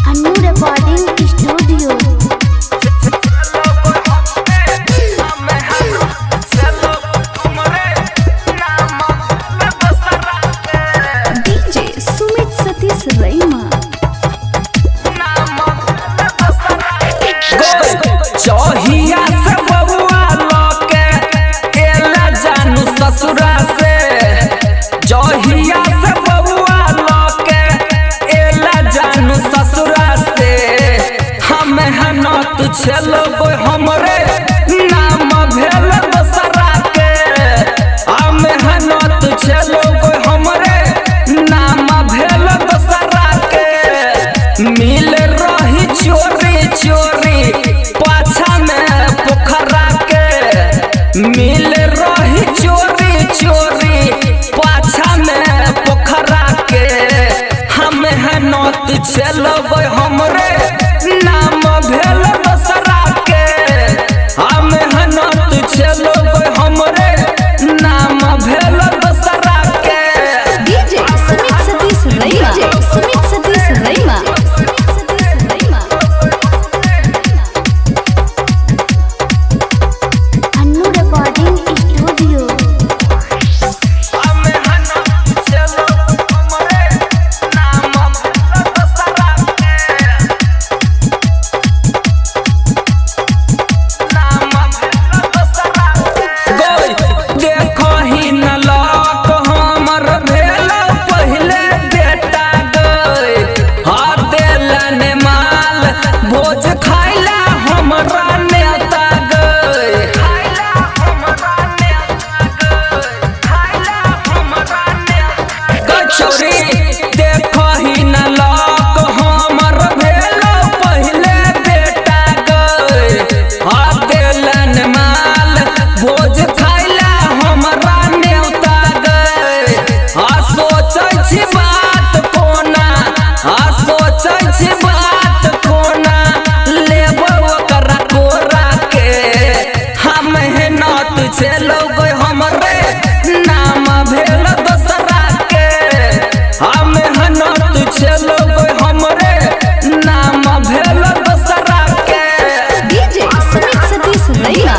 Annu recording studio. DJ Sumit Satish Raima. चौहिया से बबुआ लके एला जानू ससुरा से, चौहिया से बबुआ लके एला जानू ससुरा से। हम हनत छेलबो हमरे नाम भेल दोसरा के, हम हनत छेलबो हमरे नाम भेल दोसरा के। मिल रही चोरी चोरी पाछा में पोखरा के, मिल रही चोरी चोरी पाछा में पोखरा के। हम हनत छेलबो हमरे नाम भेल दोसरा के, हम हनत छेलबो हमरे नाम भेल दोसरा के। DJ Sumit Satish Raima. DJ Sumit Satish Raima. Annu recording studio. भोज खाइला हमरा नेता गए, कचौरी देखही न लक हमर भेल पहले बेटा गए। देलन माल भोज खाइला हमरा नेता गए। सोचै छी बात कोना, सोचै छी बात कोना लेबो ओकरा कोरा के। हम हेनत छेलबो हमरे नाम भेल दोसरा के, हम हेनत छेलबो हमरे नाम भेल दोसरा के। डीजे सुमित सतीश रईमा।